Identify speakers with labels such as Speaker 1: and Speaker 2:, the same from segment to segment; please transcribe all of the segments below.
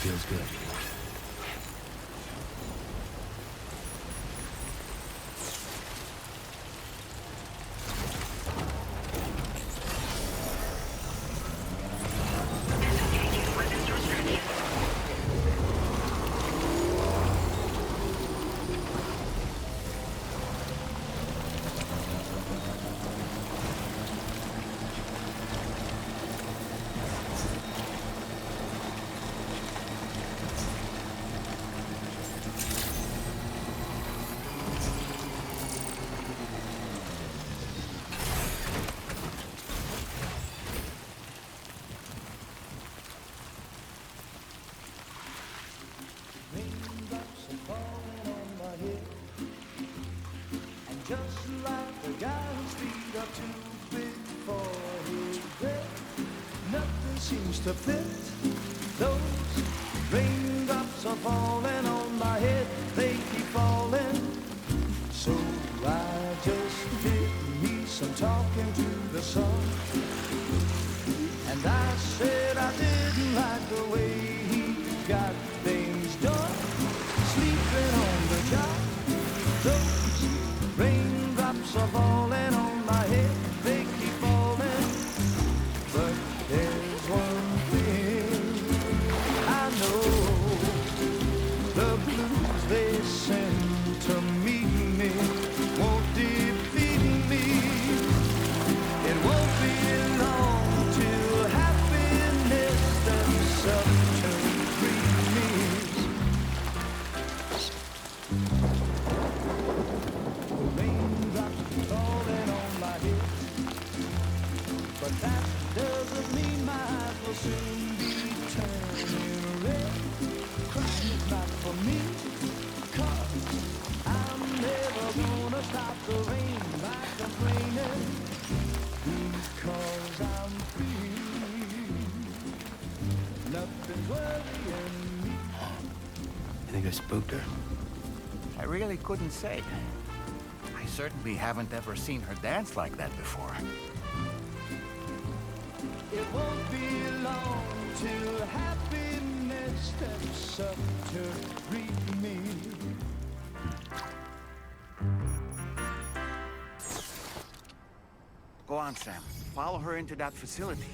Speaker 1: Feels good.
Speaker 2: To fit those raindrops are falling on my head, they keep falling. So I just did me some talking to the sun, and I said I didn't like the way he got things done, sleeping on the job. Those raindrops are falling on my head, they keep falling. But there's one they send to meet me won't defeat me. It won't be long till happiness steps up to greet me. The raindrops falling on my head, but that doesn't mean my eyes will soon be turning red. Crying is not for me. I'm never gonna stop the rain by complaining, because I'm free. Nothing's worrying me.
Speaker 1: You think I spooked her?
Speaker 3: I really couldn't say. I certainly haven't ever seen her dance like that before.
Speaker 2: It won't be long till happiness steps up to greet me.
Speaker 3: Go on, Sam. Follow her into that facility.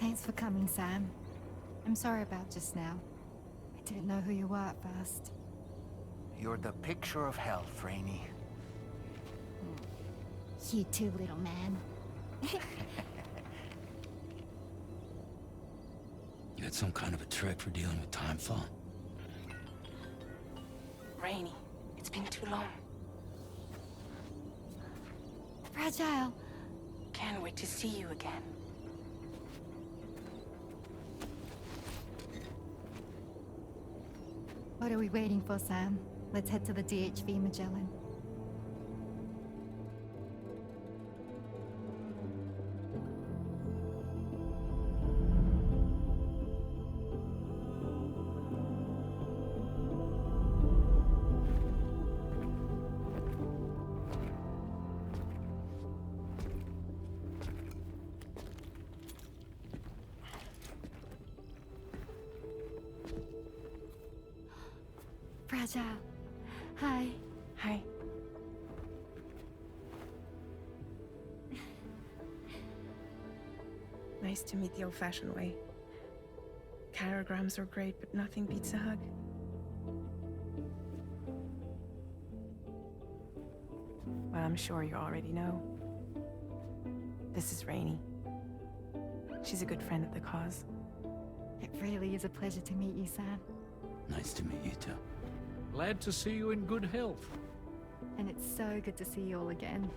Speaker 4: Thanks for coming, Sam. I'm sorry about just now. I didn't know who you were at first.
Speaker 3: You're the picture of health, Rainey.
Speaker 4: You too, little man.
Speaker 1: You had some kind of a trick for dealing with time fall?
Speaker 5: Rainey, it's been too long.
Speaker 4: Fragile.
Speaker 5: Can't wait to see you again.
Speaker 4: What are we waiting for, Sam? Let's head to the DHV Magellan. Fragile. Hi.
Speaker 5: Hi. Nice to meet the old-fashioned way. Carograms are great, but nothing beats a hug. Well, I'm sure you already know. This is Rainey. She's a good friend of the cause.
Speaker 4: It really is a pleasure to meet you, Sam.
Speaker 1: Nice to meet you too.
Speaker 6: Glad to see you in good health.
Speaker 4: And it's so good to see you all again.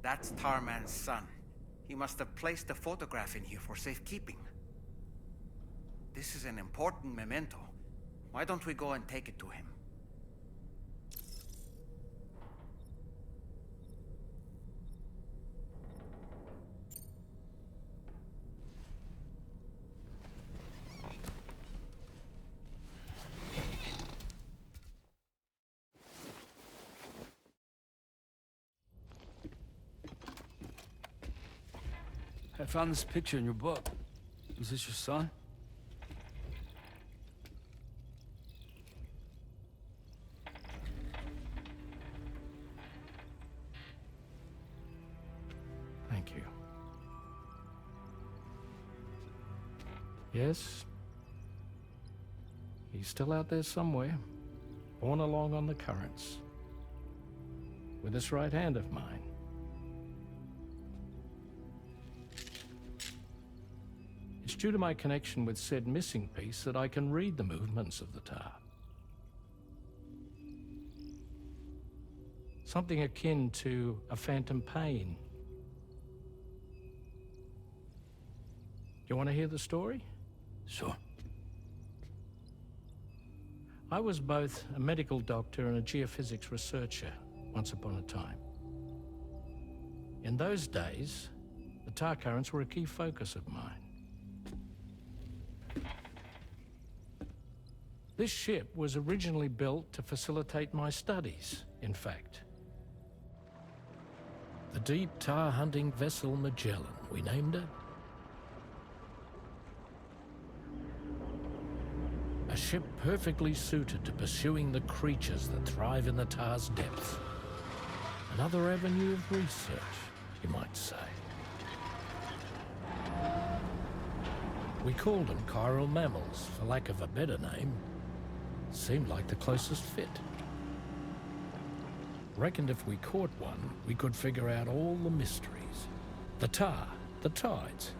Speaker 3: That's Tarman's son. He must have placed a photograph in here for safekeeping. This is an important memento. Why don't we go and take it to him?
Speaker 1: I found this picture in your book. Is this your son?
Speaker 6: Thank you. Yes. He's still out there somewhere, borne along on the currents, with this right hand of mine. It's due to my connection with said missing piece that I can read the movements of the tar. Something akin to a phantom pain. You want to hear the story?
Speaker 1: Sure.
Speaker 6: I was both a medical doctor and a geophysics researcher once upon a time. In those days, the tar currents were a key focus of mine. This ship was originally built to facilitate my studies, in fact. The deep tar hunting vessel Magellan, we named it. A ship perfectly suited to pursuing the creatures that thrive in the tar's depths. Another avenue of research, you might say. We called them chiral mammals, for lack of a better name. Seemed like the closest fit. Reckoned if we caught one, we could figure out all the mysteries. The tar, the tides,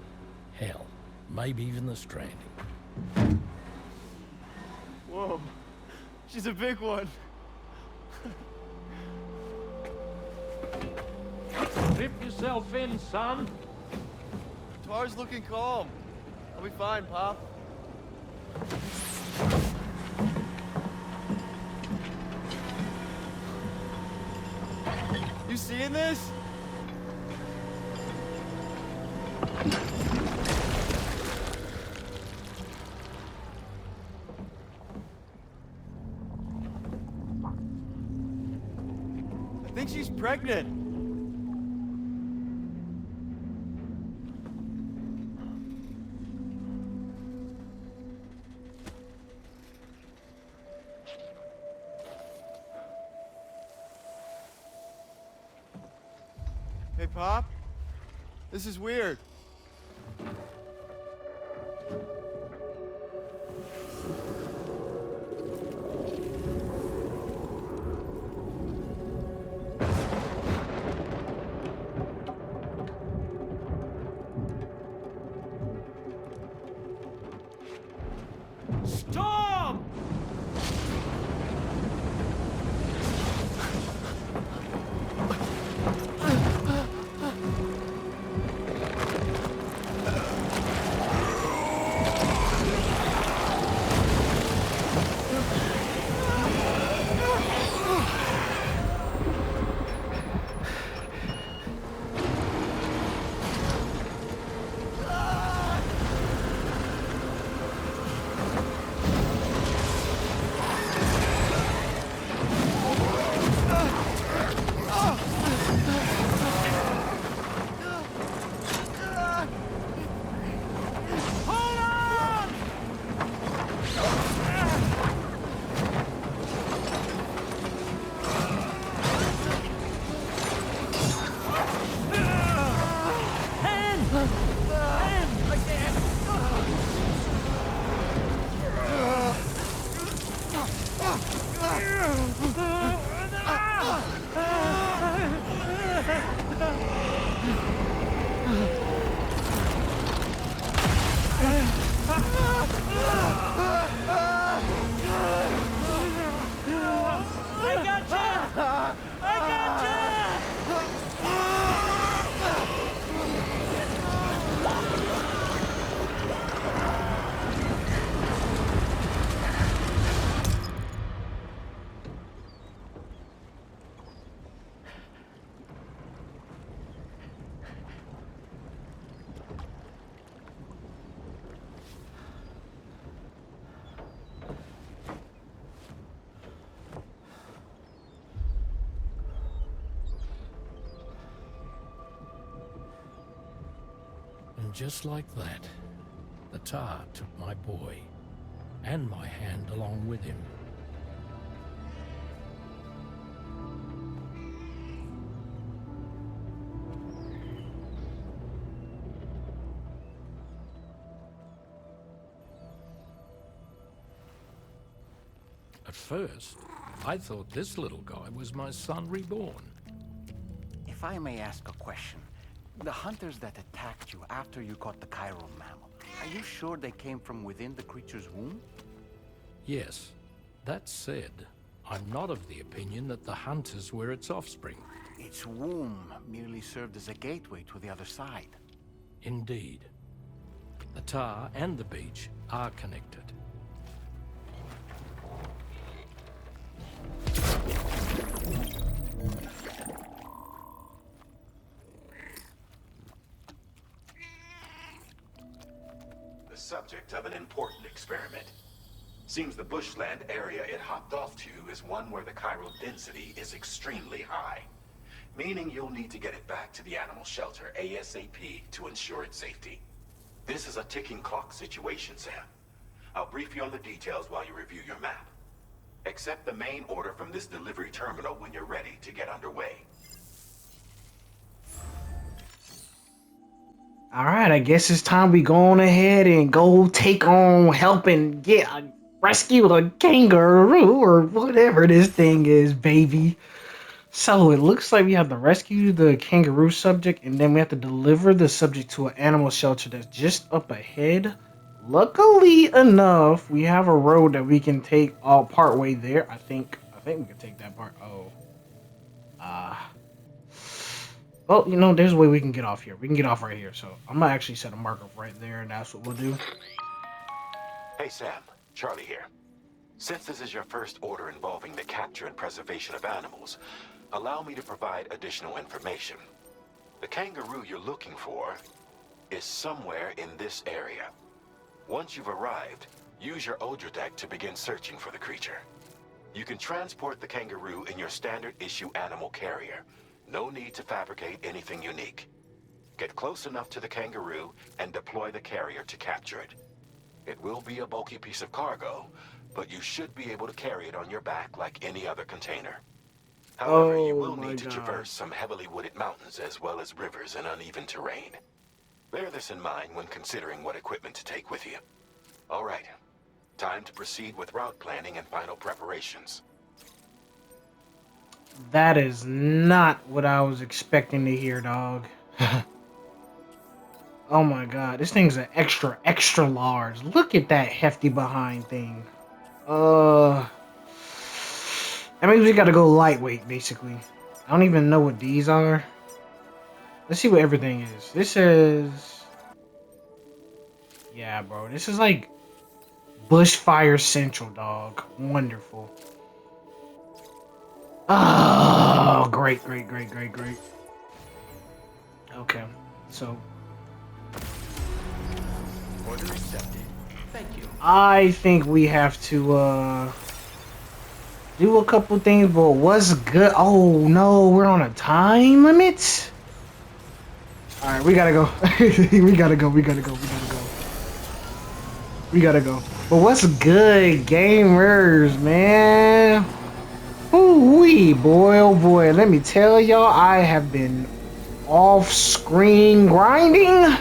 Speaker 6: hell, maybe even the stranding.
Speaker 7: Whoa, she's a big one.
Speaker 6: Dip yourself in, son.
Speaker 7: Tar's looking calm. I'll be fine, Pop. You seeing this? I think she's pregnant. Hey, Pop. This is weird.
Speaker 1: Storm!
Speaker 6: And just like that, the tar took my boy, and my hand along with him. At first, I thought this little guy was my son reborn.
Speaker 3: If I may ask a question, the hunters that attacked you after you caught the chiral mammal, are you sure they came from within the creature's womb?
Speaker 6: Yes. That said, I'm not of the opinion that the hunters were its offspring.
Speaker 3: Its womb merely served as a gateway to the other side.
Speaker 6: Indeed. The tar and the beach are connected.
Speaker 8: The subject of an important experiment. Seems the bushland area it hopped off to is one where the chiral density is extremely high, meaning you'll need to get it back to the animal shelter ASAP to ensure its safety. This is a ticking clock situation, Sam. I'll brief you on the details while you review your map. Accept the main order from this delivery terminal when you're ready to get underway.
Speaker 9: Alright, I guess it's time we go on ahead and go take on helping rescue the kangaroo or whatever this thing is, baby. So it looks like we have to rescue the kangaroo subject and then we have to deliver the subject to an animal shelter that's just up ahead. Luckily enough, we have a road that we can take all part way there. I think we can take that part. Well, you know, there's a way we can get off here. We can get off right here. So I'm gonna actually set a marker right there, and that's what we'll do.
Speaker 8: Hey Sam, Charlie here. Since this is your first order involving the capture and preservation of animals, allow me to provide additional information. The kangaroo you're looking for is somewhere in this area. Once you've arrived, use your Odra deck to begin searching for the creature. You can transport the kangaroo in your standard issue animal carrier. No need to fabricate anything unique. Get close enough to the kangaroo and deploy the carrier to capture it. It will be a bulky piece of cargo, but you should be able to carry it on your back like any other container. However, you will need to traverse some heavily wooded mountains as well as rivers and uneven terrain. Bear this in mind when considering what equipment to take with you. All right, time to proceed with route planning and final preparations.
Speaker 9: That is not what I was expecting to hear, dog. Oh my god, this thing's an extra large. Look at that hefty behind thing. That means we gotta go lightweight, basically. I don't even know what these are. Let's see what everything is. This is... Yeah, bro. This is like Bushfire Central, dog. Wonderful. Oh, great. Okay, so...
Speaker 3: Order accepted. Thank you.
Speaker 9: I think we have to, do a couple things, but what's good? Oh, no, we're on a time limit? Alright, we gotta go. we gotta go. But what's good, gamers, man? Ooh-wee, boy, oh boy. Let me tell y'all, I have been off-screen grinding.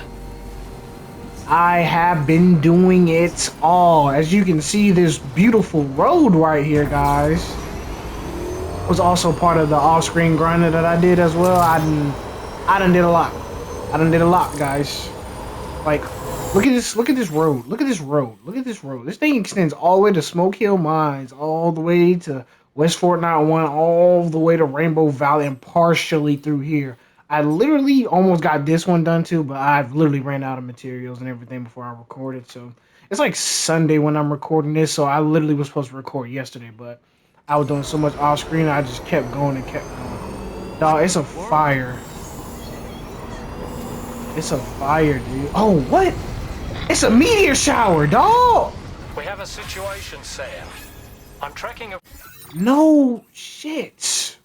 Speaker 9: I have been doing it all. As you can see, this beautiful road right here, guys, was also part of the off-screen grinding that I did as well. I done did a lot. Guys. Like, look at this road. Look at this road. This thing extends all the way to Smoke Hill Mines, all the way to West Fort Knott 1, all the way to Rainbow Valley, and partially through here. I literally almost got this one done too, but I've literally ran out of materials and everything before I recorded. So it's like Sunday when I'm recording this, so I literally was supposed to record yesterday, but I was doing so much off screen, I just kept going. Dog, it's a fire. It's a fire, dude. Oh, what? It's a meteor shower, dog!
Speaker 6: We have a situation, Sam. I'm tracking a
Speaker 9: No shit.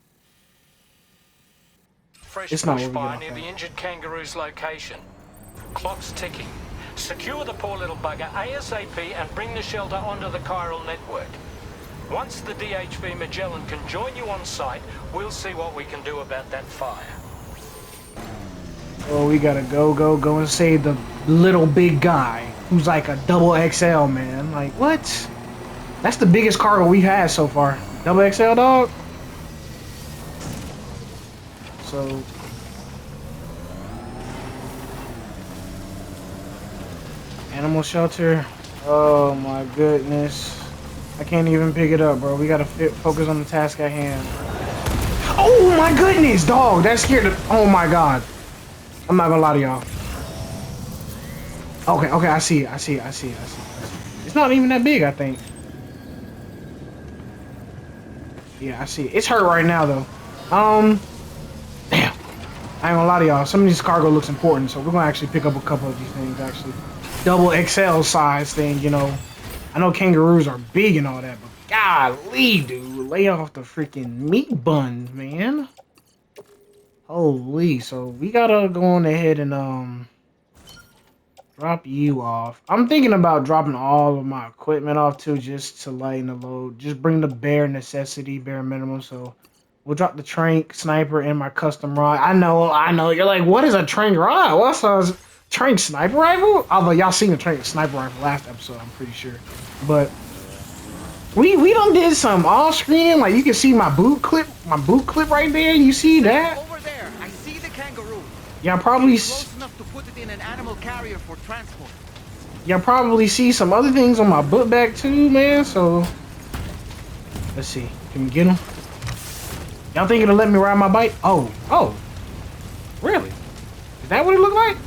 Speaker 6: fresh
Speaker 9: It's not
Speaker 6: bushfire near the injured kangaroo's location. Clock's ticking. Secure the poor little bugger ASAP and bring the shelter onto the chiral network. Once the DHV Magellan can join you on site, we'll see what we can do about that fire.
Speaker 9: Oh, we gotta go and save the little big guy who's like a double XL, man. Like, what? That's the biggest cargo we've had so far. Double XL, dog? So... Animal shelter. Oh my goodness. I can't even pick it up, bro. We gotta focus on the task at hand. Oh my goodness, dog! That scared the... Oh my god. I'm not gonna lie to y'all. Okay, I see it. It's not even that big, I think. Yeah, I see it. It's hurt right now, though. Damn. I ain't gonna lie to y'all. Some of these cargo looks important, so we're gonna actually pick up a couple of these things, actually. Double XL size thing, you know. I know kangaroos are big and all that, but golly, dude. Lay off the freaking meat buns, man. Holy, so we gotta go on ahead and drop you off. I'm thinking about dropping all of my equipment off too, just to lighten the load. Just bring the bare necessity, bare minimum. So we'll drop the trank sniper and my custom rod. I know. You're like, what is a trank rod? What's a trank sniper rifle? Although y'all seen the trank sniper rifle last episode, I'm pretty sure. But we done did some off screen. Like you can see my boot clip right there. You see that? Y'all probably
Speaker 3: close enough to put it in an animal carrier for transport.
Speaker 9: Y'all probably see some other things on my book bag too, man. So let's see. Can we get them? Y'all think it'll let me ride my bike? Oh, really? Is that what it looked like?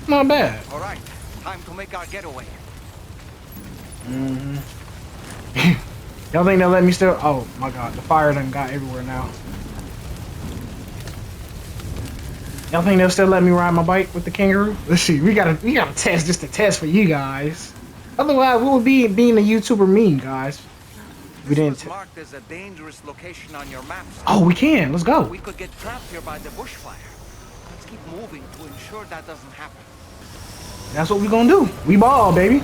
Speaker 9: Not bad.
Speaker 3: All right, time to make our getaway.
Speaker 9: Y'all think they'll let me still? Oh my god, the fire done got everywhere now. Y'all think they'll still let me ride my bike with the kangaroo? Let's see. We gotta test just a test for you guys. Otherwise, what would being a YouTuber mean, guys? We
Speaker 3: This
Speaker 9: didn't.
Speaker 3: was marked as a dangerous location on your map, Sam.
Speaker 9: Oh, we can. Let's go.
Speaker 3: We could get trapped here by the bushfire. Let's keep moving to ensure that doesn't happen.
Speaker 9: That's what we gonna do. We ball, baby.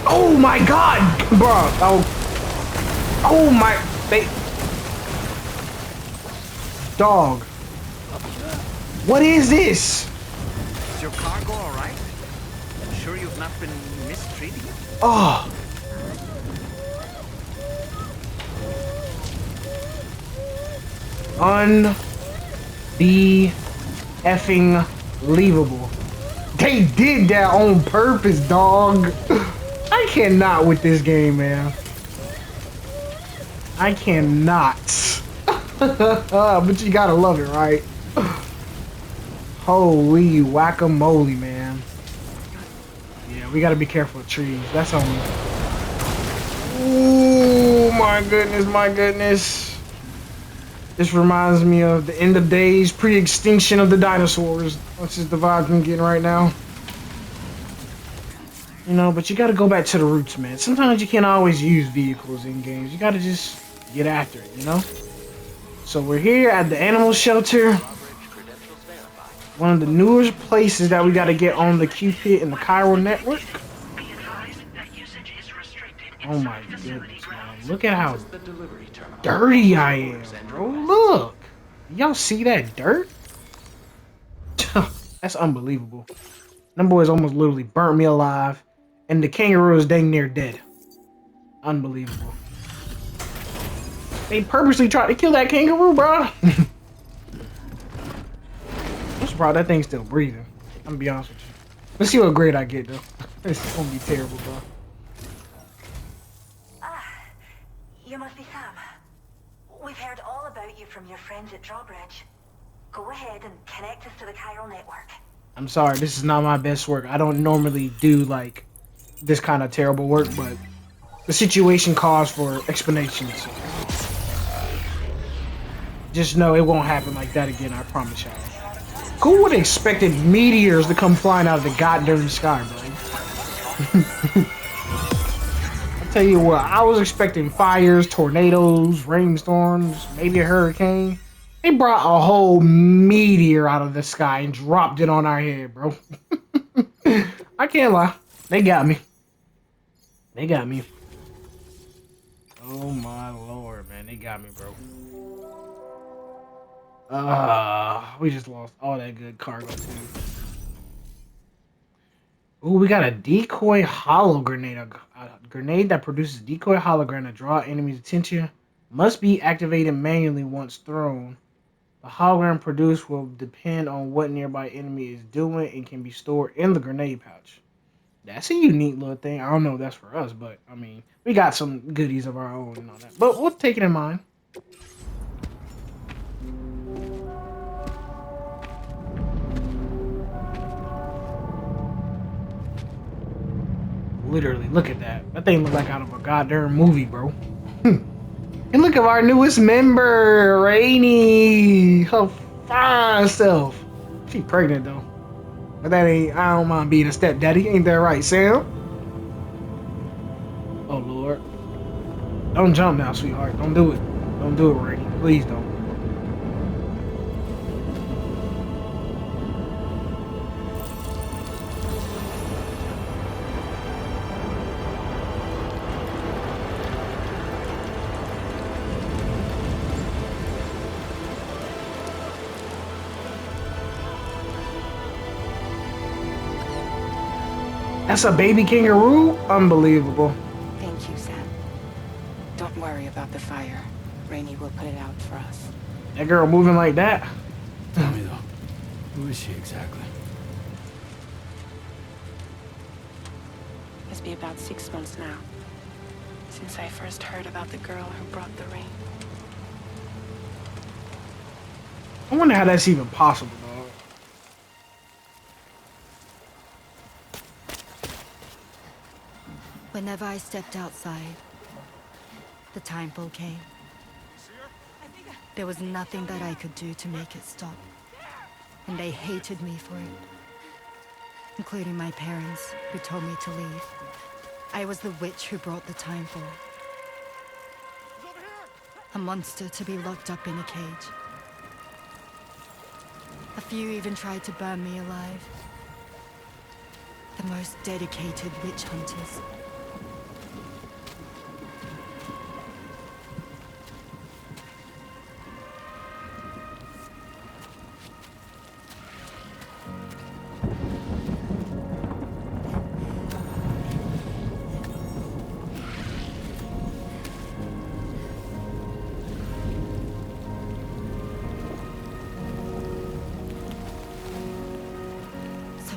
Speaker 9: Oh my God, bro. Oh my. Dog. What is this?
Speaker 3: Is your cargo all right? Sure you've not been mistreating it?
Speaker 9: Oh. Effing believable. They did that on purpose, dog. I cannot with this game, man. I cannot. But you gotta love it, right? Holy whack-a-mole, man. Yeah, we gotta be careful with trees. That's on me. Oh my goodness, my goodness. This reminds me of the end of days, pre-extinction of the dinosaurs. That's just the vibe I'm getting right now. You know, but you gotta go back to the roots, man. Sometimes you can't always use vehicles in games. You gotta just get after it, you know? So we're here at the animal shelter. One of the newest places that we gotta get on the Cupid and the chiral network. Oh my goodness, man. Look at how dirty I am, bro. Look. Y'all see that dirt? That's unbelievable. Them boys almost literally burnt me alive. And the kangaroo is dang near dead. Unbelievable. They purposely tried to kill that kangaroo, bro. I'm surprised that thing's still breathing. I'm gonna be honest with you. Let's see what grade I get, though. This is gonna be terrible, bro.
Speaker 10: You must be Sam. We've heard all about you from your friends at Drawbridge. Go ahead and connect us to the chiral network.
Speaker 9: I'm sorry, this is not my best work. I don't normally do, like, this kind of terrible work, but the situation calls for explanations. Just know it won't happen like that again, I promise y'all. Who would have expected meteors to come flying out of the goddamn sky, bro? I'll tell you what, I was expecting fires, tornadoes, rainstorms, maybe a hurricane. They brought a whole meteor out of the sky and dropped it on our head, bro. I can't lie. They got me. They got me. Oh my lord, man. They got me, bro. We just lost all that good cargo, too. Ooh, we got a decoy hollow grenade. A grenade that produces decoy hologram to draw enemies' attention. Must be activated manually once thrown. The hologram produced will depend on what nearby enemy is doing and can be stored in the grenade pouch. That's a unique little thing. I don't know if that's for us, but I mean, we got some goodies of our own and all that. But we'll take it in mind. Literally, look at that. That thing look like out of a goddamn movie, bro. And look at our newest member, Rainy. Her fine self. She pregnant though. But that ain't, I don't mind being a stepdaddy. Ain't that right, Sam? Oh, Lord. Don't jump now, sweetheart. Don't do it. Don't do it, Rainy. Please don't. That's a baby kangaroo? Unbelievable.
Speaker 5: Thank you, Sam. Don't worry about the fire. Rainy will put it out for us.
Speaker 9: That girl moving like that?
Speaker 1: Tell me, though. Who is she exactly?
Speaker 5: It's been about 6 months now, since I first heard about the girl who brought the rain.
Speaker 9: I wonder how that's even possible, dog.
Speaker 4: Whenever I stepped outside, the time fall came. There was nothing that I could do to make it stop. And they hated me for it. Including my parents, who told me to leave. I was the witch who brought the time fall. A monster to be locked up in a cage. A few even tried to burn me alive. The most dedicated witch hunters.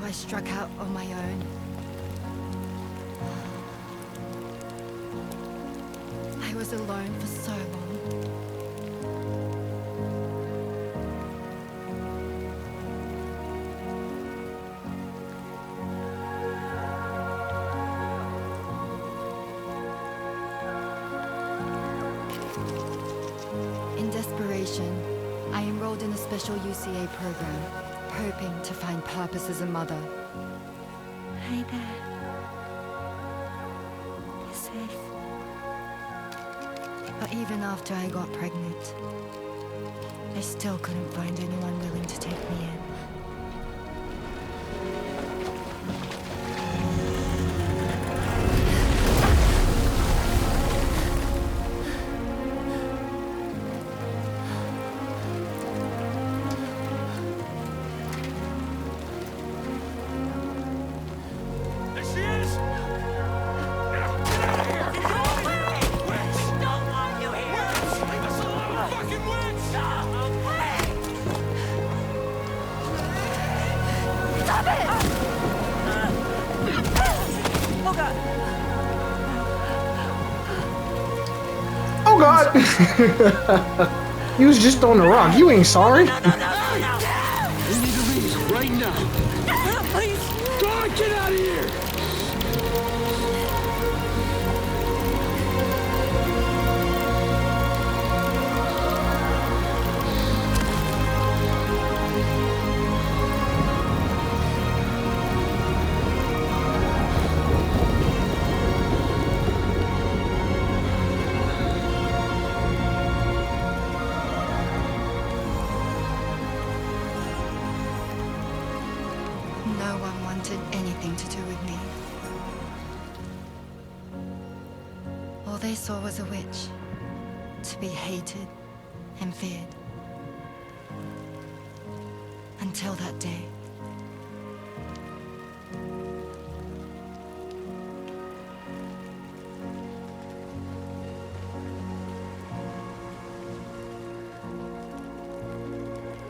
Speaker 4: I struck out on my own. I was alone for so long. In desperation, I enrolled in a special UCA program, hoping to find purpose as a mother. Hi there. You're safe. But even after I got pregnant, I still couldn't find anyone willing to take me in.
Speaker 9: You was just on the rock. You ain't sorry.
Speaker 2: We need to leave right now. Please. God, get out of here.
Speaker 4: No one wanted anything to do with me. All they saw was a witch, to be hated and feared. Until that day.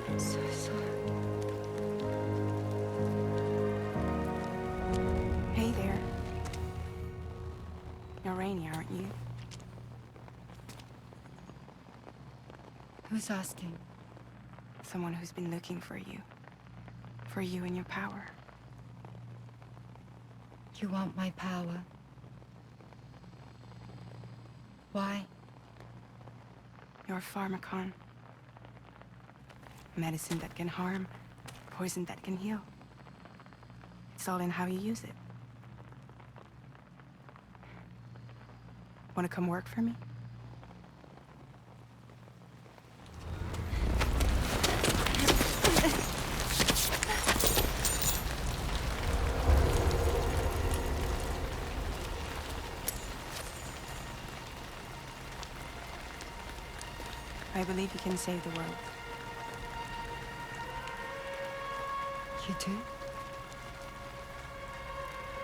Speaker 4: I'm so sorry.
Speaker 5: Hey there. You're Rainey, aren't you?
Speaker 4: Who's asking?
Speaker 5: Someone who's been looking for you. For you and your power.
Speaker 4: You want my power? Why?
Speaker 5: You're a pharmacon. Medicine that can harm, poison that can heal. It's all in how you use it. Want to come work for me? I believe you can save the world.
Speaker 4: You do?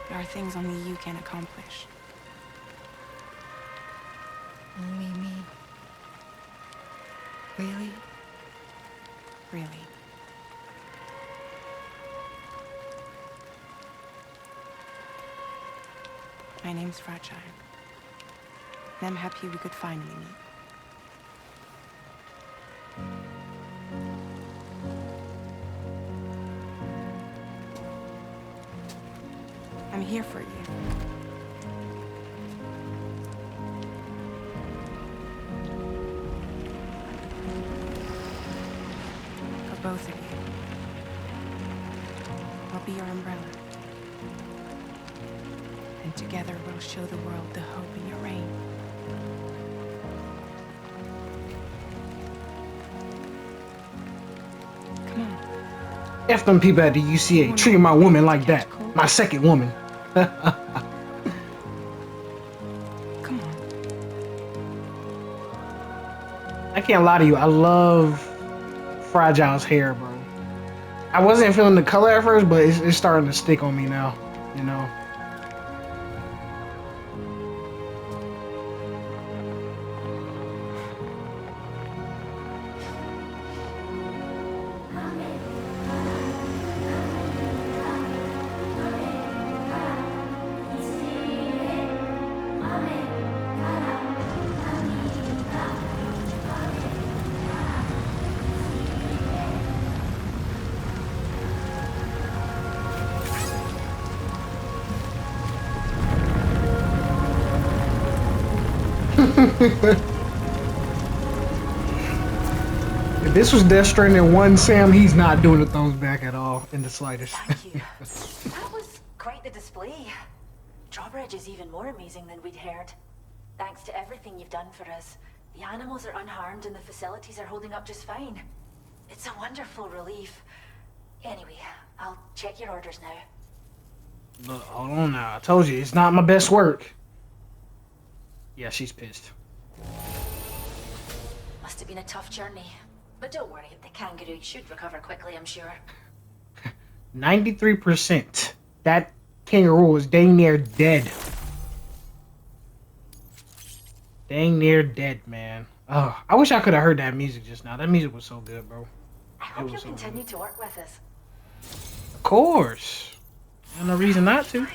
Speaker 5: There are things only you can accomplish.
Speaker 4: Only me. Really?
Speaker 5: Really. My name's Fragile. And I'm happy we could finally meet. I'm here for you. For both of you. I'll be your umbrella. And together we'll show the world the hope in your reign.
Speaker 9: F them people at the UCA treating my woman like that. My second woman.
Speaker 5: Come on.
Speaker 9: I can't lie to you. I love Fragile's hair, bro. I wasn't feeling the color at first, but it's starting to stick on me now. You know. If this was Death Stranding 1, Sam, he's not doing the thumbs back at all in the slightest.
Speaker 10: Thank you. That was quite the display. Drawbridge is even more amazing than we'd heard. Thanks to everything you've done for us, the animals are unharmed and the facilities are holding up just fine. It's a wonderful relief. Anyway, I'll check your orders now.
Speaker 9: Look, hold on now. I told you, it's not my best work. Yeah, she's pissed.
Speaker 10: Must have been a tough journey. But don't worry, the kangaroo should recover quickly, I'm sure.
Speaker 9: 93%. That kangaroo is dang near dead. Dang near dead, man. Oh, I wish I could have heard that music just now. That music was so good, bro.
Speaker 10: I hope you'll continue to work with us.
Speaker 9: Of course. There's no reason not to.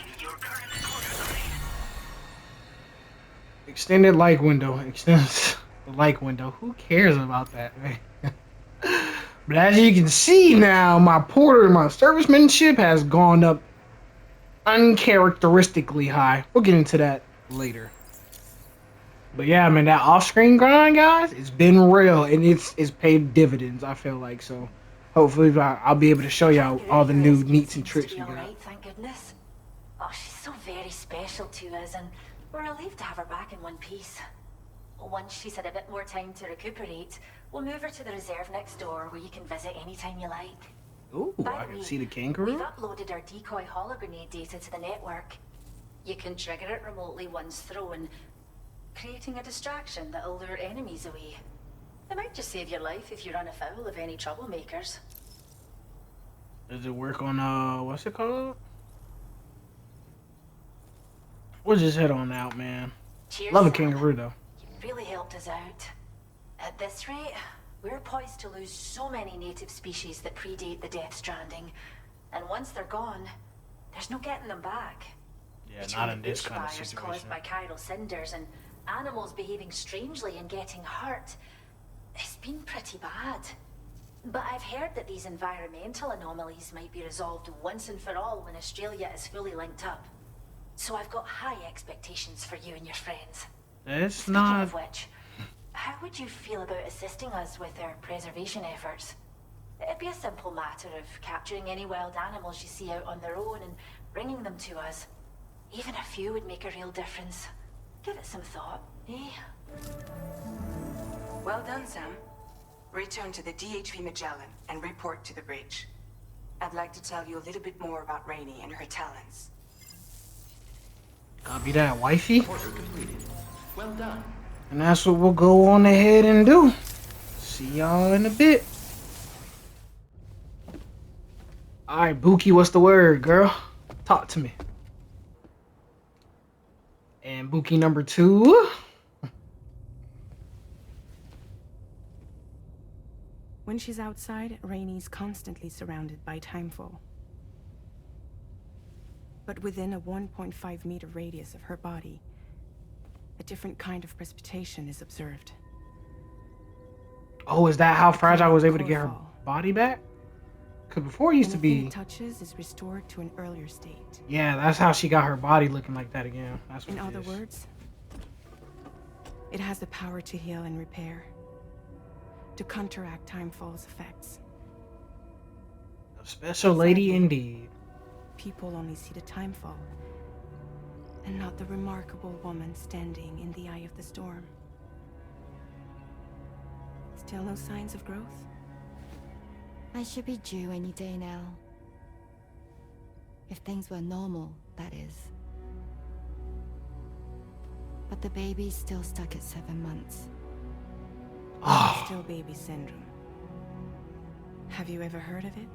Speaker 9: Extended light window. Extends the light window. Who cares about that, man? But as you can see now, my porter and my servicemanship has gone up uncharacteristically high. We'll get into that later. But yeah, man, that off-screen grind, guys, it's been real, and it's paid dividends, I feel like. So hopefully I'll be able to show y'all all the new neats and tricks we got.
Speaker 10: Right, thank goodness. Oh, she's so very special to us, and we're relieved to have her back in one piece. Once she's had a bit more time to recuperate, we'll move her to the reserve next door where you can visit anytime you like.
Speaker 9: Ooh, I can see the kangaroo.
Speaker 10: We've uploaded our decoy hologrenade data to the network. You can trigger it remotely once thrown, creating a distraction that'll lure enemies away. It might just save your life if you run afoul of any troublemakers.
Speaker 9: Does it work on, what's it called? We'll just head on out, man.
Speaker 10: Cheers,
Speaker 9: love a
Speaker 10: Sam.
Speaker 9: kangaroo, though.
Speaker 10: You really helped us out. At this rate, we're poised to lose so many native species that predate the Death Stranding. And once they're gone, there's no getting them back.
Speaker 9: Yeah,
Speaker 10: Between
Speaker 9: not in
Speaker 10: the
Speaker 9: this kind of
Speaker 10: bushfires
Speaker 9: situation.
Speaker 10: caused by chiral cinders and animals behaving strangely and getting hurt, it's been pretty bad. But I've heard that these environmental anomalies might be resolved once and for all when Australia is fully linked up. So I've got high expectations for you and your friends.
Speaker 9: It's
Speaker 10: Speaking
Speaker 9: not.
Speaker 10: of which, how would you feel about assisting us with our preservation efforts? It'd be a simple matter of capturing any wild animals you see out on their own and bringing them to us. Even a few would make a real difference. Give it some thought, eh?
Speaker 11: Well done, Sam. Return to the DHV Magellan and report to the bridge. I'd like to tell you a little bit more about Rainey and her talents.
Speaker 9: Copy that, wifey.
Speaker 12: Order completed. Well done.
Speaker 9: And that's what we'll go on ahead and do. See y'all in a bit. Alright, Buki, what's the word, girl? Talk to me. And Buki number 2.
Speaker 5: When she's outside, Rainey's constantly surrounded by timefall. But within a 1.5 meter radius of her body, a different kind of precipitation is observed.
Speaker 9: Oh, is that how Fragile was able to get her body back? Because before it used to be...
Speaker 5: touches is restored to an earlier state.
Speaker 9: Yeah, that's how she got her body looking like that again. That's what
Speaker 5: In
Speaker 9: it
Speaker 5: other
Speaker 9: is.
Speaker 5: words, it has the power to heal and repair, to counteract timefall's effects.
Speaker 9: A special lady indeed.
Speaker 5: People only see the timefall, and not the remarkable woman standing in the eye of the storm. Still no signs of growth?
Speaker 4: I should be due any day now. If things were normal, that is. But the baby's still stuck at 7 months.
Speaker 5: Still baby syndrome. Have you ever heard of it?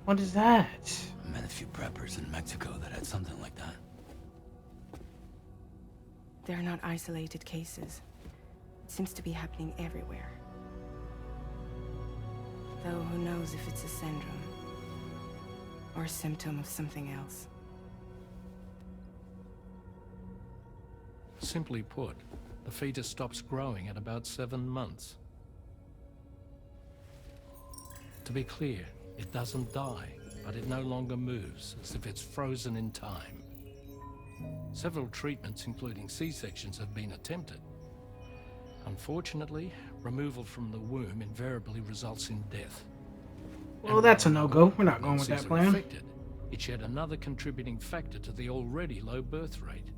Speaker 9: What is that?
Speaker 1: I met a few preppers in Mexico that had something like that.
Speaker 5: They're not isolated cases. It seems to be happening everywhere. Though who knows if it's a syndrome or a symptom of something else.
Speaker 6: Simply put, the fetus stops growing at about 7 months. To be clear, it doesn't die, but it no longer moves, as if it's frozen in time. Several treatments, including C-sections, have been attempted. Unfortunately, removal from the womb invariably results in death.
Speaker 9: Well, that's a no-go. We're not going with that plan.
Speaker 6: Infected, it's yet another contributing factor to the already low birth rate.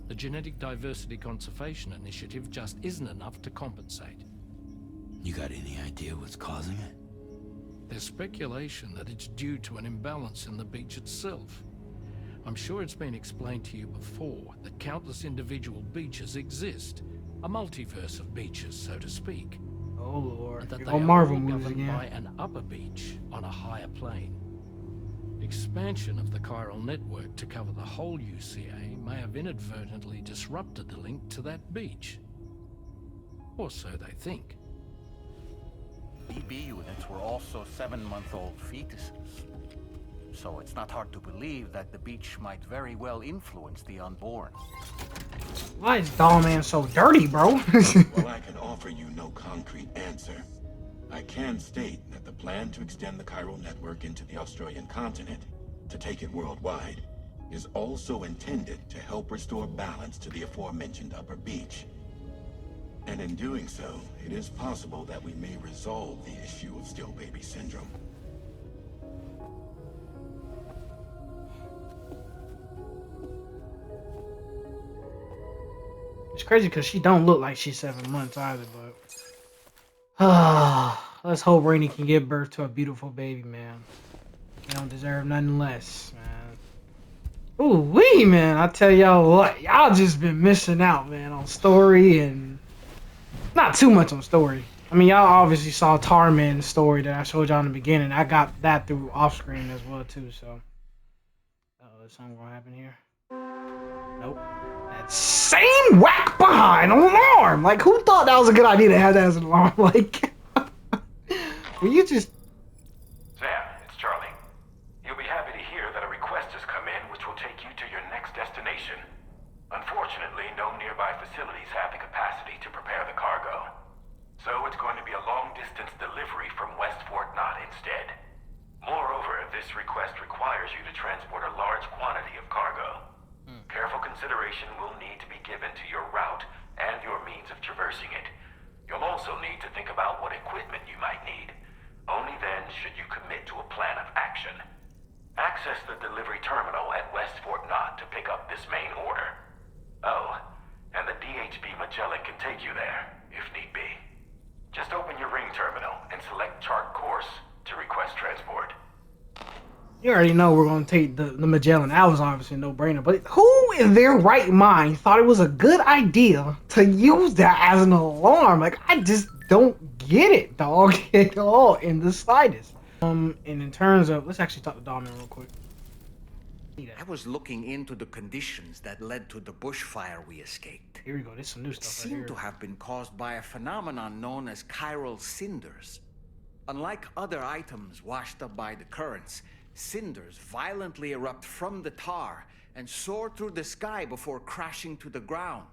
Speaker 6: The Genetic Diversity Conservation Initiative just isn't enough to compensate.
Speaker 1: You got any idea what's causing it?
Speaker 6: There's speculation that it's due to an imbalance in the beach itself. I'm sure it's been explained to you before that countless individual beaches exist, a multiverse of beaches, so to speak.
Speaker 9: Oh Lord,
Speaker 6: And that
Speaker 9: here
Speaker 6: they
Speaker 9: go
Speaker 6: are
Speaker 9: Marvel
Speaker 6: all
Speaker 9: movies
Speaker 6: governed
Speaker 9: again.
Speaker 6: by an upper beach on a higher plane. Expansion of the chiral network to cover the whole UCA may have inadvertently disrupted the link to that beach. Or so they think.
Speaker 3: BB units were also 7-month-old fetuses. So it's not hard to believe that the beach might very well influence the unborn.
Speaker 9: Why is Doll Man so dirty, bro?
Speaker 8: While I can offer you no concrete answer, I can state that the plan to extend the chiral network into the Australian continent, to take it worldwide, is also intended to help restore balance to the aforementioned upper beach. And in doing so, it is possible that we may resolve the issue of still baby syndrome.
Speaker 9: It's crazy because she don't look like she's 7 months either, but let's hope Rainey can give birth to a beautiful baby, man. They don't deserve nothing less, man. Ooh wee, man! I tell y'all what, y'all just been missing out, man, on story and not too much on story. I mean, y'all obviously saw Tarman's story that I showed y'all in the beginning. I got that through off screen as well too. So, is something gonna happen here? Nope. That same whack behind alarm. Like, who thought that was a good idea to have that as an alarm? Like, will you just?
Speaker 13: Sam, it's Charlie. You'll be happy to hear that a request has come in which will take you to your next destination. Unfortunately, no nearby facilities have the capacity to prepare the cargo. So it's going to be a long-distance delivery from West Fort Knott instead. Moreover, this request requires you to transport a large quantity of cargo. Careful consideration will need to be given to your route and your means of traversing it. You'll also need to think about what equipment you might need. Only then should you commit to a plan of action. Access the delivery terminal at West Fort Knott to pick up this main order. Oh, and the DHB Magellan can take you there, if need be. Just open your ring terminal and select chart course to request transport.
Speaker 9: You already know we're gonna take the Magellan. That was obviously a no-brainer. But who in their right mind thought it was a good idea to use that as an alarm? Like, I just don't get it, dog, at all in the slightest. And in terms of, let's actually talk to Dollman real quick.
Speaker 3: I was looking into the conditions that led to the bushfire we escaped.
Speaker 9: Here we go. This is some new
Speaker 3: It
Speaker 9: stuff right
Speaker 3: seemed
Speaker 9: here.
Speaker 3: to have been caused by a phenomenon known as chiral cinders. Unlike other items washed up by the currents, cinders violently erupt from the tar and soar through the sky before crashing to the ground.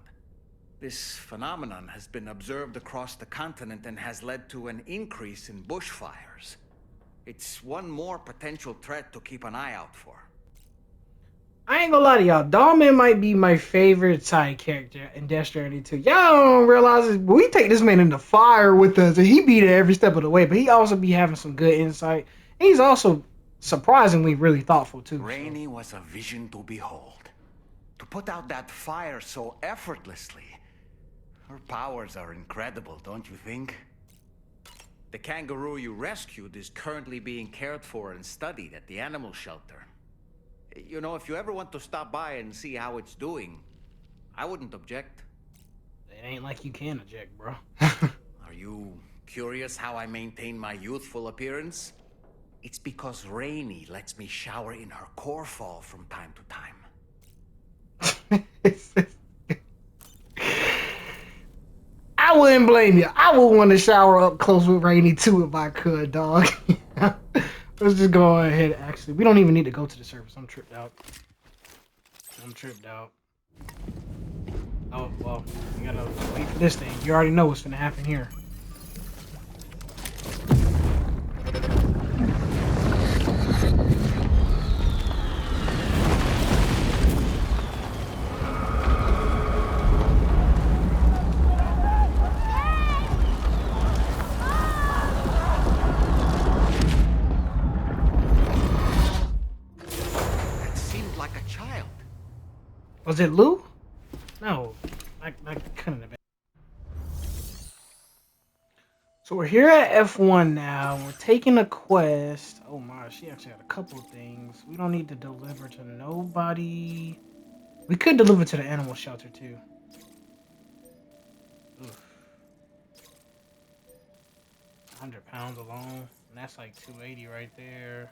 Speaker 3: This phenomenon has been observed across the continent and has led to an increase in bushfires. It's one more potential threat to keep an eye out for.
Speaker 9: I ain't gonna lie to y'all. Dollman might be my favorite side character in Death Stranding 2. Y'all don't realize it, but we take this man in the fire with us, and he be there every step of the way. But he also be having some good insight. And he's also surprisingly really thoughtful too.
Speaker 3: Rainey was a vision to behold. To put out that fire so effortlessly. Her powers are incredible, don't you think? The kangaroo you rescued is currently being cared for and studied at the animal shelter. You know, if you ever want to stop by and see how it's doing, I wouldn't object.
Speaker 9: It ain't like you can object, bro.
Speaker 3: Are you curious how I maintain my youthful appearance? It's because Rainey lets me shower in her core fall from time to time.
Speaker 9: I wouldn't blame you. I would want to shower up close with Rainy too if I could, dog. Let's just go ahead. Actually, we don't even need to go to the surface. I'm tripped out. Oh, well, we gotta wait for this thing. You already know what's gonna happen here. Was it Lou? No, I couldn't have been. So we're here at F1 now. We're taking a quest. Oh my, she actually had a couple of things. We don't need to deliver to nobody. We could deliver to the animal shelter too. Oof. 100 pounds alone. And that's like 280 right there.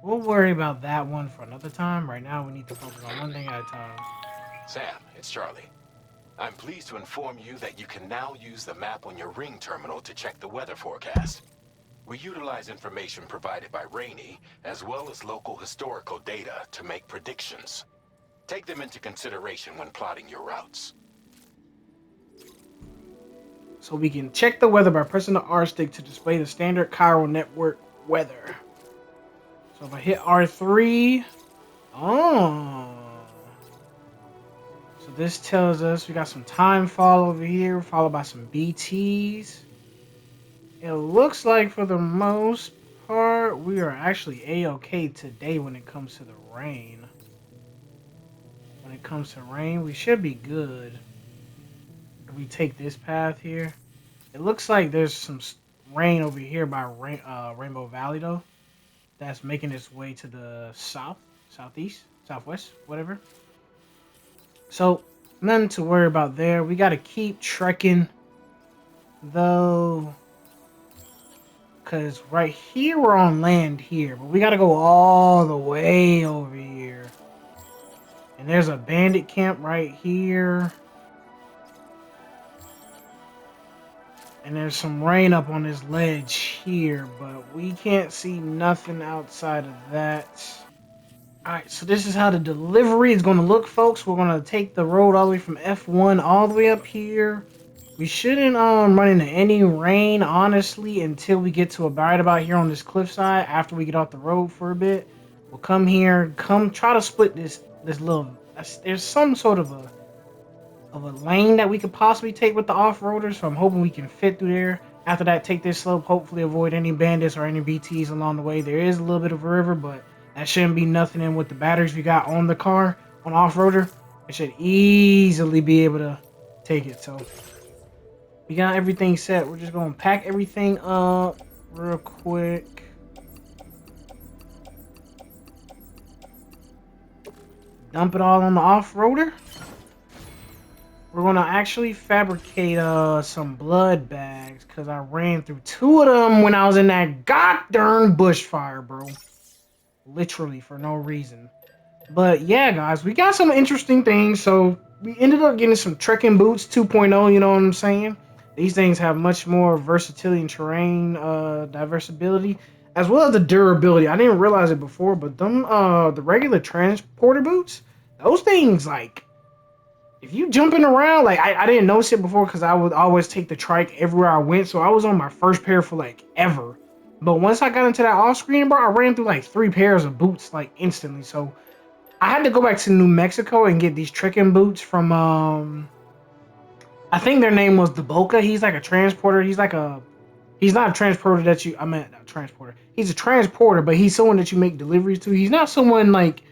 Speaker 9: We'll worry about that one for another time. Right now, we need to focus on one thing at a time.
Speaker 8: Sam, it's Charlie. I'm pleased to inform you that you can now use the map on your Ring terminal to check the weather forecast. We utilize information provided by Rainey, as well as local historical data to make predictions. Take them into consideration when plotting your routes.
Speaker 9: So we can check the weather by pressing the R stick to display the standard chiral network weather. So if I hit R3, so this tells us we got some time fall over here, followed by some BTs. It looks like for the most part, we are actually A-okay today when it comes to the rain. When it comes to rain, we should be good. If we take this path here, it looks like there's some rain over here by Rainbow Valley though. That's making its way to the south, southeast, southwest, whatever. So, nothing to worry about there. We got to keep trekking, though, because right here we're on land here, but we got to go all the way over here. And there's a bandit camp right here. And there's some rain up on this ledge here, but we can't see nothing outside of that. Alright, so this is how the delivery is going to look, folks. We're going to take the road all the way from F1 all the way up here. We shouldn't run into any rain, honestly, until we get to about here on this cliffside. After we get off the road for a bit, we'll come here, try to split this little... There's some sort of a lane that we could possibly take with the off-roaders, so I'm hoping we can fit through there. After that, take this slope, hopefully avoid any bandits or any BTs along the way. There is a little bit of a river, but that shouldn't be nothing. And with the batteries we got on the car, on off-roader, it should easily be able to take it. So we got everything set. We're just going to pack everything up real quick. Dump it all on the off-roader. We're going to actually fabricate some blood bags, because I ran through 2 of them when I was in that goddamn bushfire, bro. Literally, for no reason. But yeah, guys, we got some interesting things. So we ended up getting some trekking boots 2.0, you know what I'm saying? These things have much more versatility and terrain diversibility, as well as the durability. I didn't realize it before, but them the regular transporter boots, those things, like, if you jumping around, like, I didn't notice it before because I would always take the trike everywhere I went. So I was on my first pair for, like, ever. But once I got into that off-screen, bro, I ran through, like, 3 pairs of boots, like, instantly. So I had to go back to New Mexico and get these trekking boots from, I think their name was the Boca. He's like a transporter. He's not a transporter that you, not a transporter. He's a transporter, but he's someone that you make deliveries to. He's not someone, like,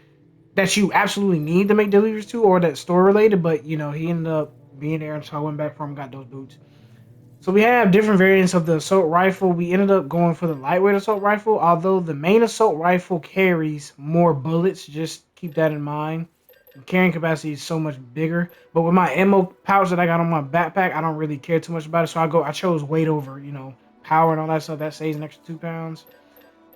Speaker 9: that you absolutely need to make deliveries to or that's store related, but you know, he ended up being there, and so I went back for him, got those boots. So we have different variants of the assault rifle. We ended up going for the lightweight assault rifle, although the main assault rifle carries more bullets. Just keep that in mind. The carrying capacity is so much bigger. But with my ammo pouch that I got on my backpack, I don't really care too much about it. So I chose weight over, power and all that stuff. That saves an extra 2 pounds.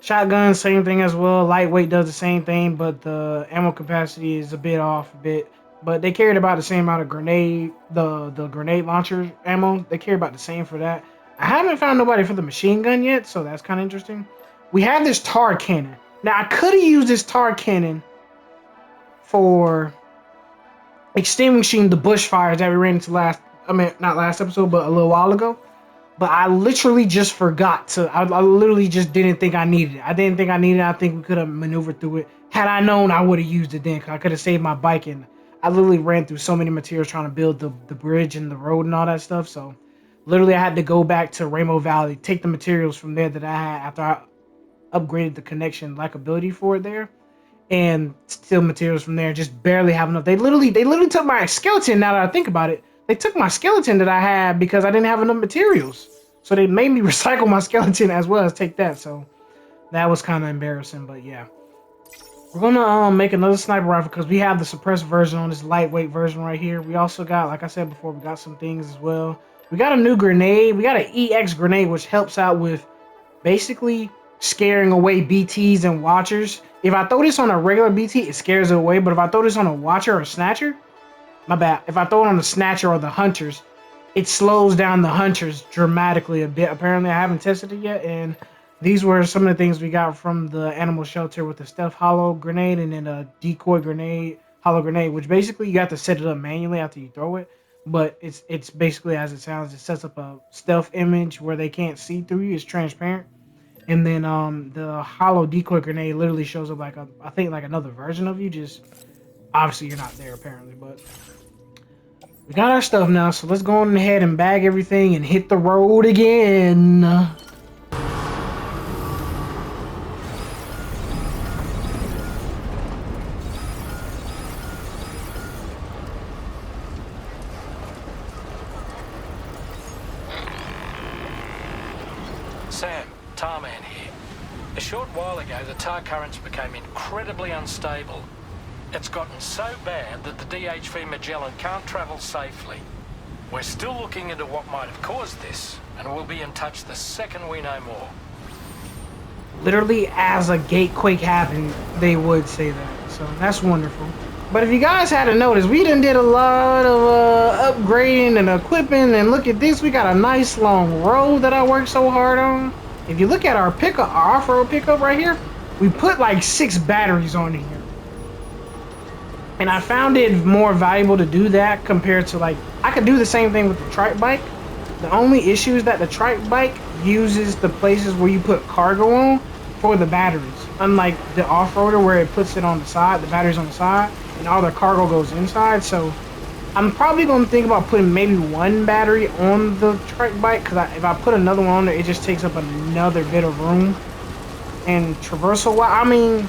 Speaker 9: Shotgun, same thing as well. Lightweight does the same thing, but the ammo capacity is a bit off a bit. But they carried about the same amount of grenade, the grenade launcher ammo. They carry about the same for that. I haven't found nobody for the machine gun yet, so that's kind of interesting. We have this tar cannon. Now, I could have used this tar cannon for extinguishing the bushfires that we ran into not last episode, but a little while ago. But I literally just forgot to. I literally just didn't think I needed it. I didn't think I needed it. I think we could have maneuvered through it. Had I known, I would have used it then. Cause I could have saved my bike. And I literally ran through so many materials trying to build the bridge and the road and all that stuff. So literally I had to go back to Rainbow Valley, take the materials from there that I had after I upgraded the connection likability for it there. And steal materials from there. Just barely have enough. They literally took my skeleton, now that I think about it. They took my skeleton that I had because I didn't have enough materials. So they made me recycle my skeleton as well as take that. So that was kind of embarrassing, but yeah. We're gonna make another sniper rifle because we have the suppressed version on this lightweight version right here. We also got, like I said before, we got some things as well. We got a new grenade. We got an EX grenade, which helps out with basically scaring away BTs and watchers. If I throw this on a regular BT, it scares it away. But if I throw this on a watcher or a snatcher, my bad. If I throw it on the snatcher or the hunters, it slows down the hunters dramatically a bit. Apparently, I haven't tested it yet. And these were some of the things we got from the animal shelter with the stealth hollow grenade and then a decoy grenade, hollow grenade, which basically you have to set it up manually after you throw it. But it's basically as it sounds. It sets up a stealth image where they can't see through you. It's transparent. And then the hollow decoy grenade literally shows up like I think like another version of you. Just obviously you're not there apparently, but we got our stuff now, so let's go on ahead and bag everything and hit the road again.
Speaker 6: Sam, Tarman here. A short while ago, the tar currents became incredibly unstable. It's gotten so bad that the DHV Magellan can't travel safely. We're still looking into what might have caused this, and we'll be in touch the second we know more.
Speaker 9: Literally, as a gatequake happened, they would say that, so that's wonderful. But if you guys hadn't noticed, we done did a lot of upgrading and equipping, and look at this, we got a nice long road that I worked so hard on. If you look at our pickup, our off-road pickup right here, we put like 6 batteries on here. And I found it more valuable to do that compared to like, I could do the same thing with the trike bike. The only issue is that the trike bike uses the places where you put cargo on for the batteries. Unlike the off-roader where it puts it on the side, the batteries on the side, and all the cargo goes inside. So I'm probably going to think about putting maybe 1 battery on the trike bike, because if I put another one on there, it just takes up another bit of room. And traversal, I mean,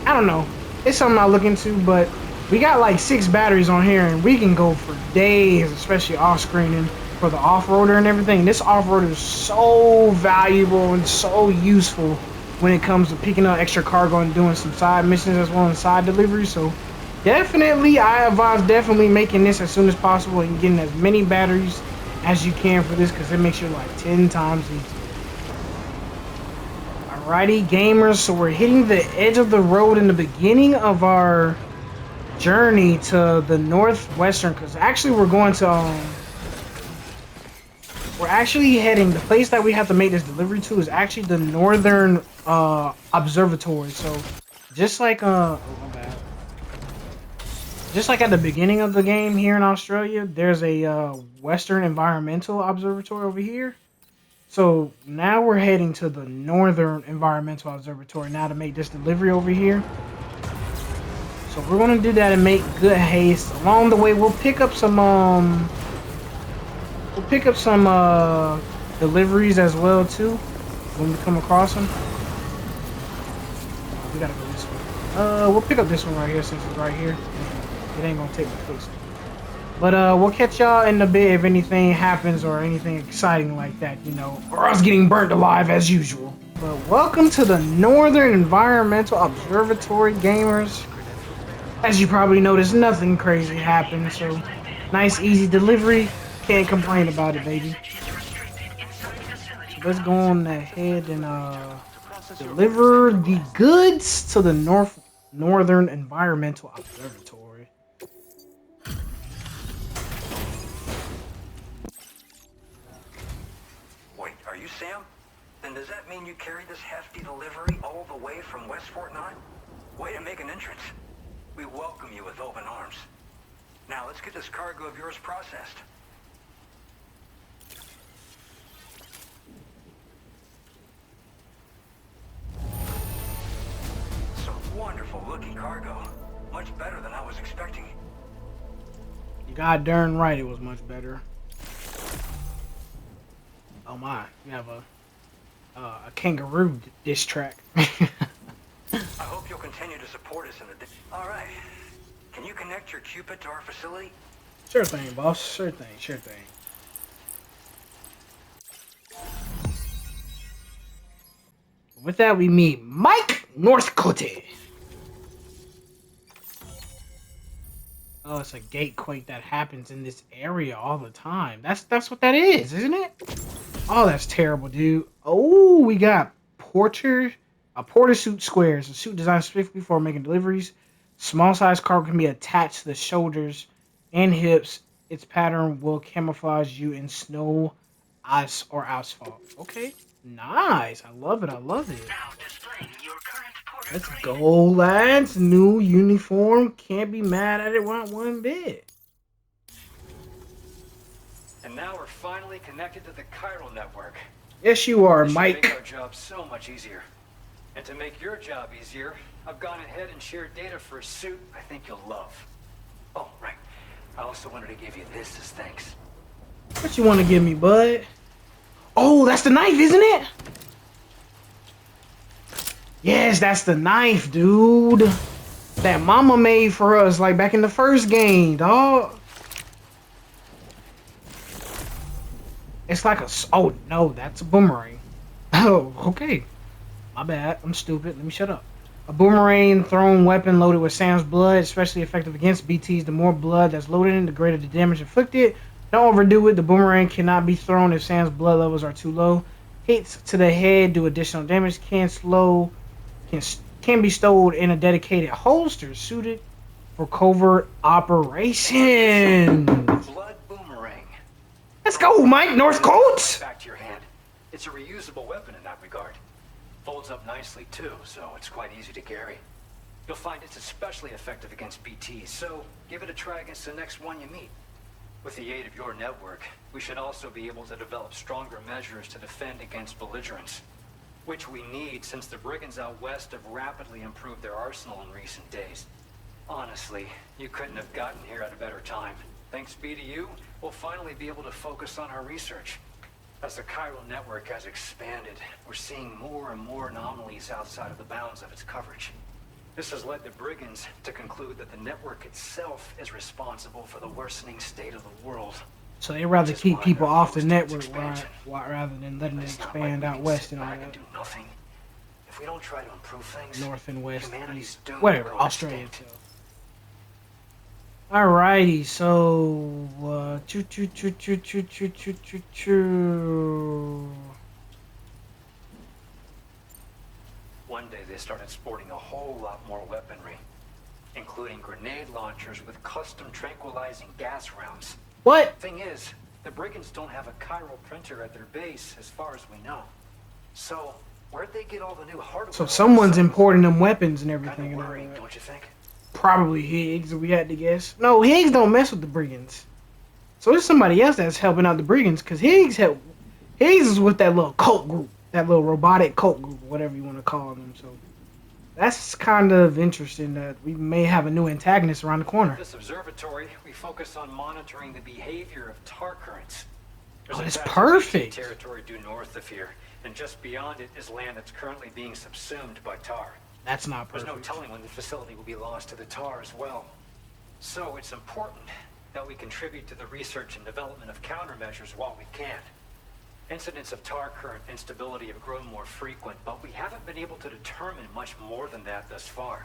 Speaker 9: I don't know. It's something I look into, but we got like 6 batteries on here, and we can go for days, especially off-screening for the off-roader and everything. This off-roader is so valuable and so useful when it comes to picking up extra cargo and doing some side missions as well as side deliveries. So definitely, I advise definitely making this as soon as possible and getting as many batteries as you can for this, because it makes your life 10 times easier. Alrighty, gamers, so we're hitting the edge of the road in the beginning of our journey to the northwestern, because actually we're going to we're actually heading, the place that we have to make this delivery to is actually the northern observatory. So just like oh my bad, just like at the beginning of the game here in Australia, there's a western environmental observatory over here. So now we're heading to the northern environmental observatory now to make this delivery over here. So we're gonna do that and make good haste. Along the way, we'll pick up some deliveries as well too when we come across them. We gotta go this way. We'll pick up this one right here since it's right here. It ain't gonna take the place. But we'll catch y'all in a bit if anything happens or anything exciting like that, you know, or us getting burnt alive as usual. But welcome to the Northern Environmental Observatory, gamers. As you probably noticed, nothing crazy happened, so nice, easy delivery. Can't complain about it, baby. So let's go on ahead and deliver the goods to the Northern Environmental Observatory.
Speaker 14: Wait, are you Sam? Then does that mean you carried this hefty delivery all the way from West Fort 9? Way to make an entrance. We welcome you with open arms. Now let's get this cargo of yours processed. Some wonderful looking cargo. Much better than I was expecting.
Speaker 9: You god darn right it was much better. Oh my, you have a kangaroo diss track.
Speaker 14: I hope you'll continue to support us in the... Alright. Can you connect your Cupid to our facility?
Speaker 9: Sure thing, boss. Sure thing, sure thing. With that, we meet Mike Northcote. Oh, it's a gatequake that happens in this area all the time. That's what that is, isn't it? Oh, that's terrible, dude. Oh, we got porter suit squares. A suit designed specifically for making deliveries. Small size cargo can be attached to the shoulders and hips. Its pattern will camouflage you in snow, ice, or asphalt. Okay, nice. I love it. I love it. Let's go, lads. New uniform. Can't be mad at it one bit.
Speaker 6: And now we're finally connected to the chiral network.
Speaker 9: Yes, you are,
Speaker 6: This should
Speaker 9: Mike.
Speaker 6: make our job so much easier. And to make your job easier, I've gone ahead and shared data for a suit I think you'll love. Oh, right. I also wanted to give you this as thanks.
Speaker 9: What you want to give me, bud? Oh, that's the knife, isn't it? Yes, that's the knife, dude. That mama made for us, like back in the first game, dog. It's like a... Oh, no, that's a boomerang. Oh, okay. My bad. I'm stupid. Let me shut up. A boomerang thrown weapon loaded with Sam's blood, especially effective against BTs. The more blood that's loaded in, the greater the damage inflicted. Don't overdo it. The boomerang cannot be thrown if Sam's blood levels are too low. Hits to the head do additional damage. Can be stowed in a dedicated holster suited for covert operations.
Speaker 6: Blood boomerang.
Speaker 9: Let's go, Mike Northcote.
Speaker 6: Back to your hand. It's a reusable weapon in that regard. Folds up nicely too, so it's quite easy to carry. You'll find it's especially effective against BTs, so give it a try against the next one you meet. With the aid of your network, we should also be able to develop stronger measures to defend against belligerents, which we need since the brigands out west have rapidly improved their arsenal in recent days. Honestly, you couldn't have gotten here at a better time. Thanks be to you, we'll finally be able to focus on our research. As the chiral network has expanded, we're seeing more and more anomalies outside of the bounds of its coverage. This has led the brigands to conclude that the network itself is responsible for the worsening state of the world.
Speaker 9: So they rather keep people off the network rather than letting it expand out west and all that.
Speaker 6: Do nothing. If we don't try to improve things,
Speaker 9: North and west,
Speaker 6: humanity's doomed
Speaker 9: whatever,
Speaker 6: to go
Speaker 9: Australia
Speaker 6: extinct.
Speaker 9: too. Alrighty, so
Speaker 6: One day they started sporting a whole lot more weaponry, including grenade launchers with custom tranquilizing gas rounds.
Speaker 9: What?
Speaker 6: Thing is, the brigands don't have a chiral printer at their base as far as we know. So, where'd they get all the new hardware?
Speaker 9: So someone's importing them weapons and everything.
Speaker 6: Kinda worrying, don't you think?
Speaker 9: Probably Higgs, if we had to guess. No, Higgs don't mess with the brigands. So there's somebody else that's helping out the brigands, because Higgs is with that little cult group, that little robotic cult group, whatever you want to call them. So that's kind of interesting that we may have a new antagonist around the corner.
Speaker 6: At this observatory, we focus on monitoring the behavior of tar currents. There's
Speaker 9: Oh,
Speaker 6: a
Speaker 9: that's
Speaker 6: patch of
Speaker 9: perfect.
Speaker 6: territory due north of here, and just beyond it is land that's currently being subsumed by tar.
Speaker 9: That's not
Speaker 6: There's
Speaker 9: perfect.
Speaker 6: no telling when the facility will be lost to the tar as well. So it's important
Speaker 14: that we contribute to the research and development of countermeasures while we can. Incidents of tar current instability have grown more frequent, but we haven't been able to determine much more than that thus far.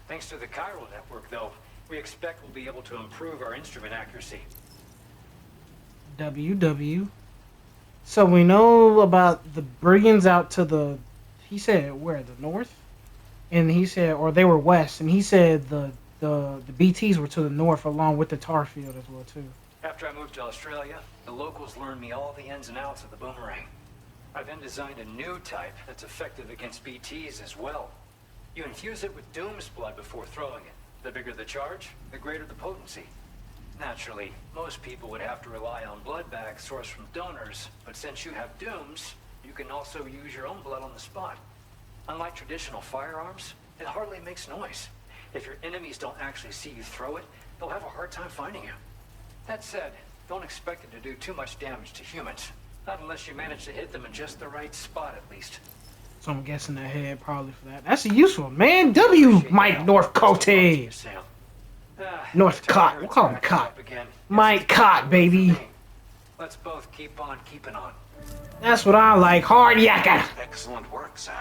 Speaker 14: Thanks to the chiral network, though, we expect we'll be able to improve our instrument accuracy.
Speaker 9: WW. So we know about the brigands out to the, he said where, the north? And he said, or they were west, and he said the BTs were to the north along with the tar field as well too.
Speaker 14: After I moved to Australia, the locals learned me all the ins and outs of the boomerang. I then designed a new type that's effective against BTs as well. You infuse it with Doom's blood before throwing it. The bigger the charge, the greater the potency. Naturally, most people would have to rely on blood bags sourced from donors, but since you have Doom's, you can also use your own blood on the spot. Unlike traditional firearms, it hardly makes noise. If your enemies don't actually see you throw it, they'll have a hard time finding you. That said, don't expect it to do too much damage to humans. Not unless you manage to hit them in just the right spot, at least.
Speaker 9: So I'm guessing the head probably for that. That's a useful man. W. Mike Northcote. Northcott. We'll call him Cott. Mike Cott, baby.
Speaker 14: Let's both keep on keeping on.
Speaker 9: That's what I like. Hard yakka.
Speaker 8: Excellent work, Sam.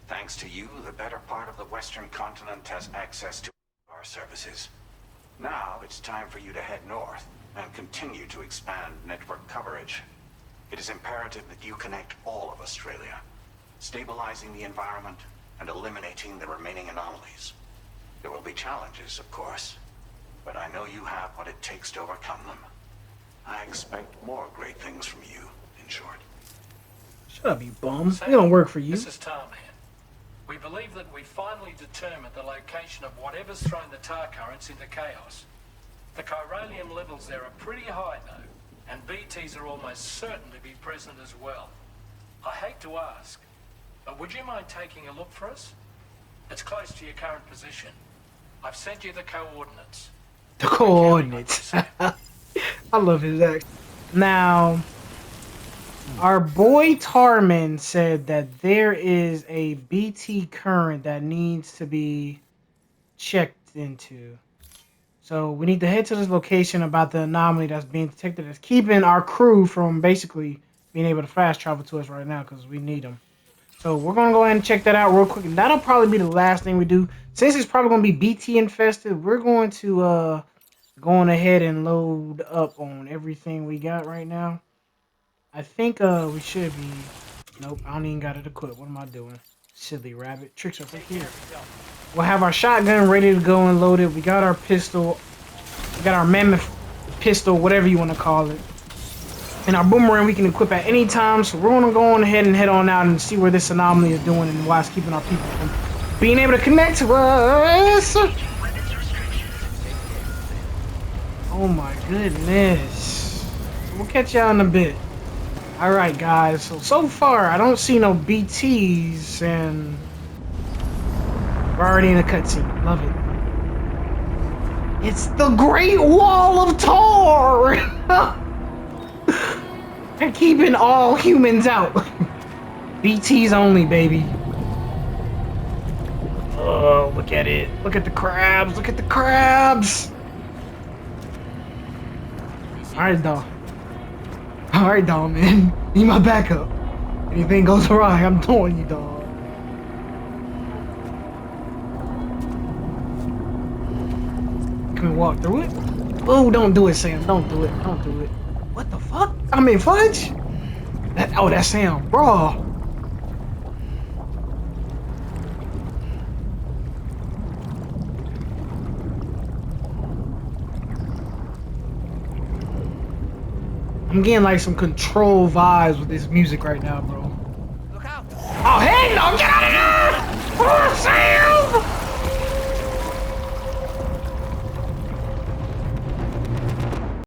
Speaker 8: Thanks to you, the better part of the Western continent has access to our services. Now it's time for you to head north and continue to expand network coverage. It is imperative that you connect all of Australia, stabilizing the environment and eliminating the remaining anomalies. There will be challenges, of course, but I know you have what it takes to overcome them. I expect more great things from you, in short.
Speaker 9: Shut up, you bum. We don't work for you.
Speaker 6: This is Tarman. We believe that we finally determined the location of whatever's thrown the tar currents into chaos. The chiralium levels there are pretty high, though, and BTs are almost certain to be present as well. I hate to ask, but would you mind taking a look for us? It's close to your current position. I've sent you the coordinates.
Speaker 9: The coordinates. I love his accent. Now, our boy Tarman said that there is a BT current that needs to be checked into. So we need to head to this location about the anomaly that's being detected that's keeping our crew from basically being able to fast travel to us right now because we need them. So we're going to go ahead and check that out real quick. And that'll probably be the last thing we do. Since it's probably going to be BT infested, we're going to go on ahead and load up on everything we got right now. I think we should be... Nope, I don't even got it equipped. What am I doing? Silly rabbit. Tricks up here. We'll have our shotgun ready to go and loaded. We got our pistol. We got our mammoth pistol, whatever you want to call it. And our boomerang we can equip at any time. So we're going to go on ahead and head on out and see where this anomaly is doing and why it's keeping our people from being able to connect to us. Oh my goodness. We'll catch y'all in a bit. Alright guys, so far I don't see no BTs and we're already in a cutscene. Love it. It's the Great Wall of Tar! They're keeping all humans out. BTs only, baby. Oh, look at it. Look at the crabs. Look at the crabs. Alright, dog. Alright, dog, man. Need my backup. Anything goes awry, I'm throwing you, dog. Can we walk through it? Oh, don't do it, Sam. Don't do it. Don't do it. What the fuck? I mean, fudge? Oh, that's Sam. Bro. I'm getting like some Control vibes with this music right now, bro.
Speaker 3: Look out!
Speaker 9: Oh, hey, no, get out of there! Oh, Sam!